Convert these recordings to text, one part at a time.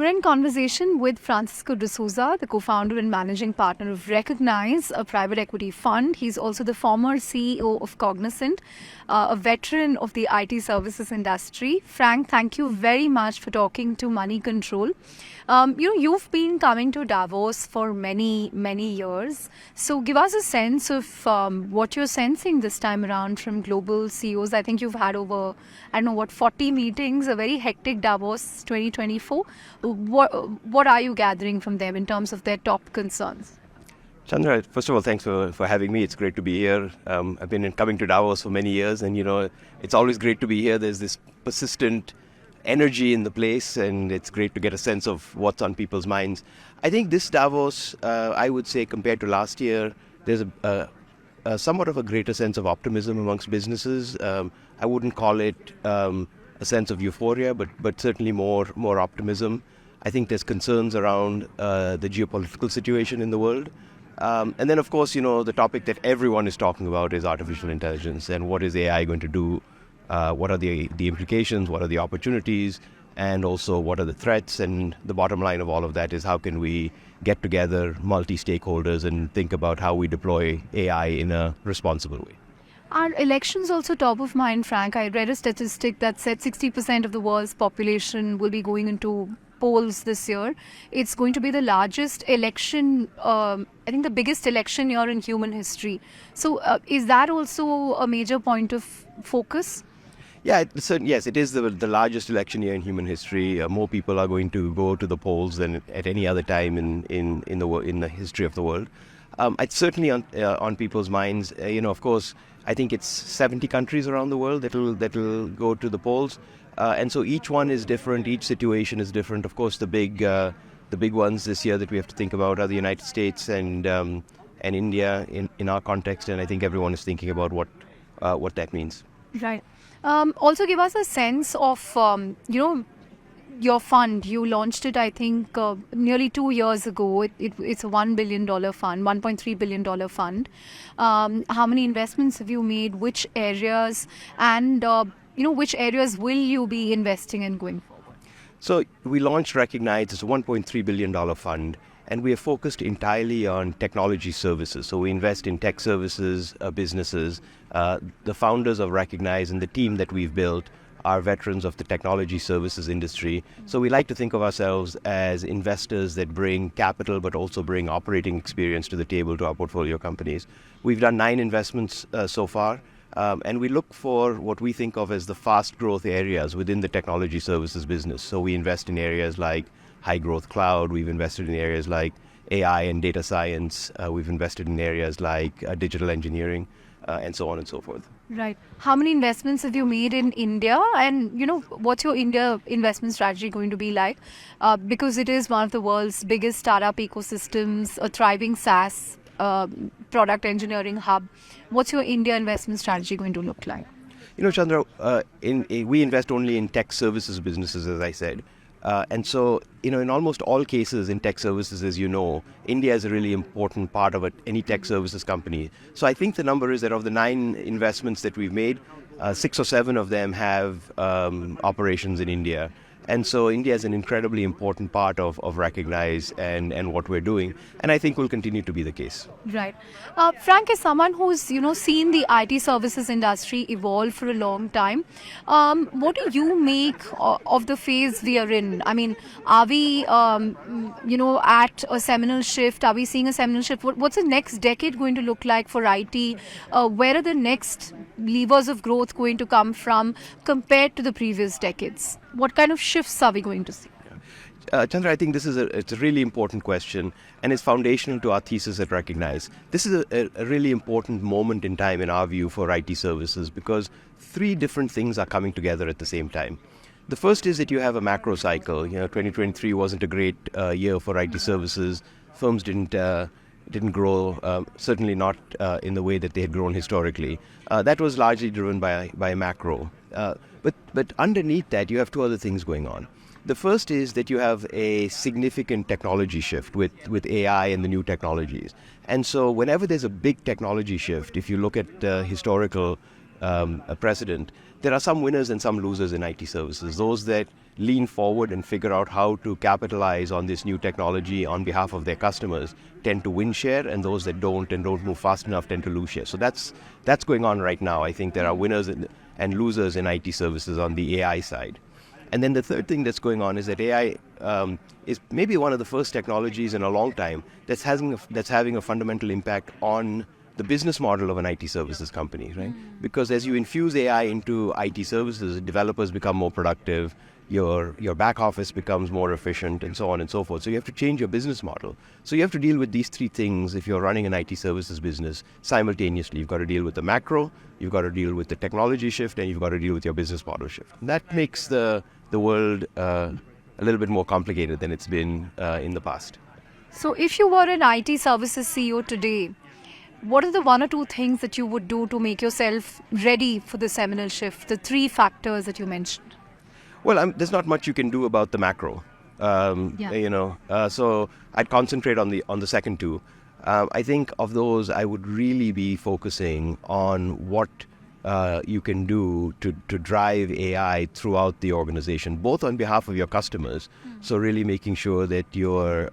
in conversation with Francisco D'Souza, the co-founder and managing partner of Recognize, a private equity fund. He's also the former CEO of Cognizant, a veteran of the IT services industry. Frank, thank you very much for talking to Money Control. You've been coming to Davos for many, many years. So give us a sense of what you're sensing this time around from global CEOs. I think you've had over, 40 meetings, a very hectic Davos 2024. What are you gathering from them in terms of their top concerns? Chandra, first of all, thanks for having me. It's great to be here. I've been coming to Davos for many years, and it's always great to be here. There's this persistent energy in the place, and it's great to get a sense of what's on people's minds. I think this Davos, I would say, compared to last year, there's a somewhat of a greater sense of optimism amongst businesses. I wouldn't call it a sense of euphoria, but certainly more optimism. I think there's concerns around the geopolitical situation in the world. And then, of course, the topic that everyone is talking about is artificial intelligence and what is AI going to do, what are the implications, what are the opportunities, and also what are the threats. And the bottom line of all of that is how can we get together multi-stakeholders and think about how we deploy AI in a responsible way. Are elections also top of mind, Frank? I read a statistic that said 60% of the world's population will be going into polls this year. It's going to be the largest election, I think the biggest election year in human history. So is that also a major point of focus? Yeah, yes, it is the largest election year in human history. More people are going to go to the polls than at any other time in the history of the world. It's certainly on people's minds. Of course, I think it's 70 countries around the world that'll go to the polls, and so each one is different. Each situation is different. Of course, the big ones this year that we have to think about are the United States and India in our context, and I think everyone is thinking about what that means. Right. Also, give us a sense of your fund. You launched it, I think, nearly 2 years ago. It's a $1 billion fund, $1.3 billion fund. How many investments have you made? Which areas? And, which areas will you be investing in going forward? So we launched Recognize as a $1.3 billion fund, and we are focused entirely on technology services. So we invest in tech services, businesses. The founders of Recognize and the team that we've built are veterans of the technology services industry. So we like to think of ourselves as investors that bring capital but also bring operating experience to the table to our portfolio companies. We've done 9 investments so far, and we look for what we think of as the fast growth areas within the technology services business. So we invest in areas like high growth cloud, we've invested in areas like AI and data science, we've invested in areas like digital engineering, and so on and so forth. Right. How many investments have you made in India? And, what's your India investment strategy going to be like? Because it is one of the world's biggest startup ecosystems, a thriving SaaS product engineering hub. What's your India investment strategy going to look like? Chandra, we invest only in tech services businesses, as I said. And so, in almost all cases in tech services, as you know, India is a really important part of any tech services company. So I think the number is that of the 9 investments that we've made, 6 or 7 of them have operations in India. And so India is an incredibly important part of Recognize and what we're doing. And I think will continue to be the case. Right. Frank, as someone who's, seen the IT services industry evolve for a long time, what do you make of the phase we are in? I mean, are we, at a seminal shift? Are we seeing a seminal shift? What's the next decade going to look like for IT? Where are the next levers of growth going to come from compared to the previous decades? What kind of shifts are we going to see? Chandra, I think it's a really important question, and it's foundational to our thesis at Recognize. This is a really important moment in time, in our view, for IT services, because 3 different things are coming together at the same time. The first is that you have a macro cycle. 2023 wasn't a great year for IT services. Firms didn't grow, certainly not in the way that they had grown historically. That was largely driven by macro. But underneath that, you have 2 other things going on. The first is that you have a significant technology shift with AI and the new technologies. And so whenever there's a big technology shift, if you look at historical precedent, there are some winners and some losers in IT services. Those that lean forward and figure out how to capitalize on this new technology on behalf of their customers tend to win share, and those that don't and don't move fast enough tend to lose share. So that's going on right now. I think there are winners and losers in IT services on the AI side. And then the third thing that's going on is that AI is maybe one of the first technologies in a long time that's having a fundamental impact on the business model of an IT services company, right? Because as you infuse AI into IT services, developers become more productive, your back office becomes more efficient, and so on and so forth. So you have to change your business model. So you have to deal with these three things if you're running an IT services business simultaneously. You've got to deal with the macro, you've got to deal with the technology shift, and you've got to deal with your business model shift. And that makes the world a little bit more complicated than it's been in the past. So if you were an IT services CEO today, what are the one or two things that you would do to make yourself ready for the seminal shift, the three factors that you mentioned? Well, there's not much you can do about the macro, so I'd concentrate on the second two. I think of those, I would really be focusing on what you can do to drive AI throughout the organization, both on behalf of your customers. So really making sure that you're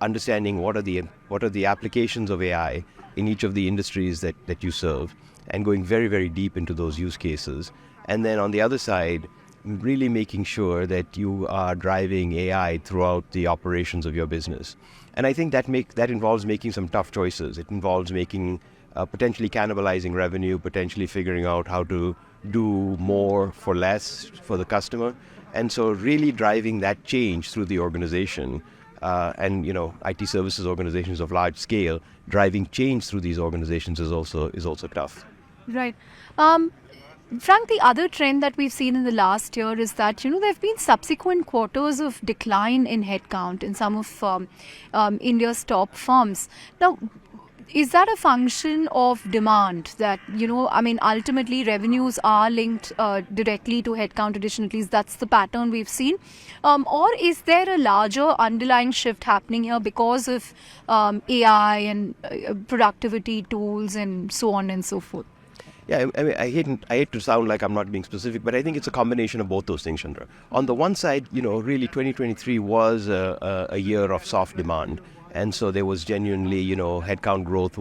understanding what are the applications of AI in each of the industries that you serve, and going very, very deep into those use cases. And then on the other side, really making sure that you are driving AI throughout the operations of your business. And I think that involves making some tough choices. It involves making potentially cannibalizing revenue, potentially figuring out how to do more for less for the customer. And so really driving that change through the organization. And IT services organizations of large scale, driving change through these organizations is also tough. Right. Frank, the other trend that we've seen in the last year is that, there have been subsequent quarters of decline in headcount in some of India's top firms. Now, is that a function of demand that, ultimately revenues are linked directly to headcount addition? At least that's the pattern we've seen. Or is there a larger underlying shift happening here because of AI and productivity tools and so on and so forth? Yeah, I hate to sound like I'm not being specific, but I think it's a combination of both those things, Chandra. On the one side, really 2023 was a year of soft demand. And so there was genuinely, headcount growth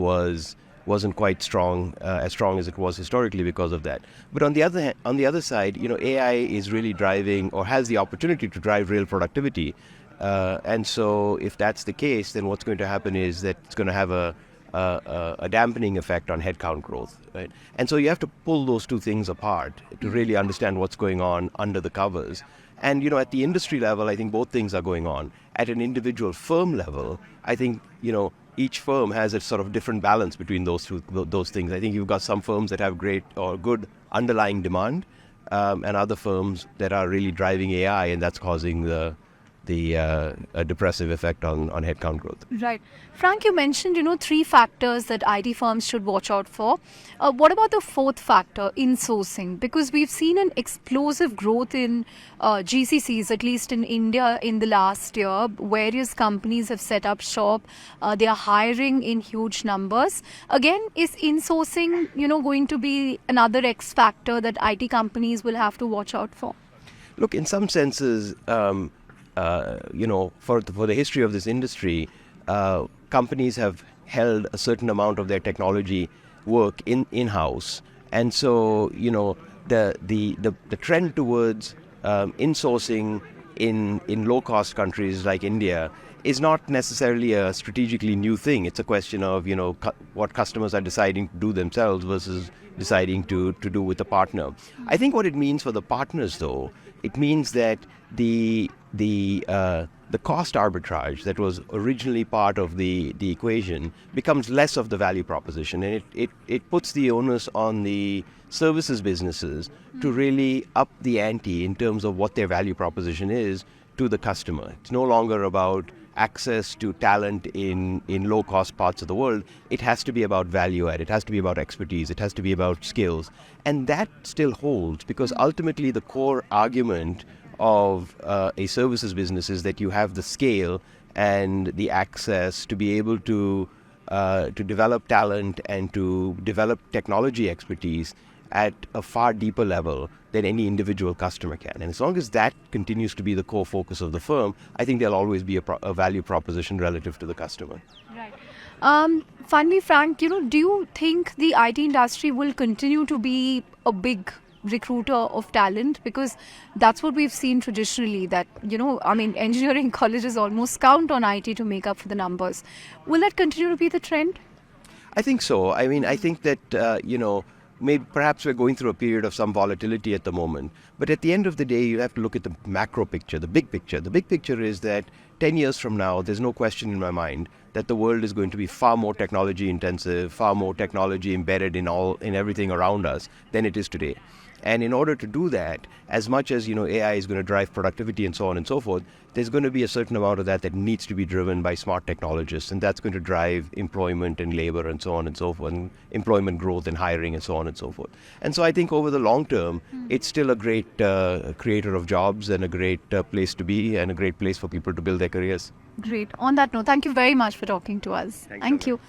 wasn't quite strong, as strong as it was historically because of that. But on the other side, AI is really driving, or has the opportunity to drive, real productivity. And so if that's the case, then what's going to happen is that it's going to have a dampening effect on headcount growth, right? And so you have to pull those two things apart to really understand what's going on under the covers. And, at the industry level, I think both things are going on. At an individual firm level, I think, each firm has a sort of different balance between those things. I think you've got some firms that have great or good underlying demand, and other firms that are really driving AI, and that's causing the depressive effect on headcount growth. Right. Frank, you mentioned, three factors that IT firms should watch out for. What about the fourth factor, insourcing? Because we've seen an explosive growth in GCCs, at least in India in the last year. Various companies have set up shop. They are hiring in huge numbers. Again, is insourcing, going to be another X factor that IT companies will have to watch out for? Look, in some senses, for the history of this industry, companies have held a certain amount of their technology work in-house. And so, the trend towards insourcing in low-cost countries like India is not necessarily a strategically new thing. It's a question of, what customers are deciding to do themselves versus deciding to do with a partner. I think what it means for the partners, though, it means that the cost arbitrage that was originally part of the equation becomes less of the value proposition, and it puts the onus on the services businesses to really up the ante in terms of what their value proposition is to the customer. It's no longer about access to talent in low-cost parts of the world. It has to be about value add. It has to be about expertise. It has to be about skills. And that still holds, because ultimately the core argument of a services business is that you have the scale and the access to be able to develop talent and to develop technology expertise at a far deeper level than any individual customer can. And as long as that continues to be the core focus of the firm, I think there'll always be a value proposition relative to the customer. Right. Finally, Frank, do you think the IT industry will continue to be a big recruiter of talent? Because that's what we've seen traditionally, that, engineering colleges almost count on IT to make up for the numbers. Will that continue to be the trend? I think so. I think that, maybe perhaps we're going through a period of some volatility at the moment. But at the end of the day, you have to look at the macro picture, the big picture. The big picture is that 10 years from now, there's no question in my mind that the world is going to be far more technology intensive, far more technology embedded in everything around us than it is today. And in order to do that, as much as AI is going to drive productivity and so on and so forth, there's going to be a certain amount of that needs to be driven by smart technologists, and that's going to drive employment and labor and so on and so forth, and employment growth and hiring and so on and so forth. And so I think over the long term, it's still a great creator of jobs and a great place to be and a great place for people to build their careers. Great. On that note, thank you very much for talking to us. Thank you.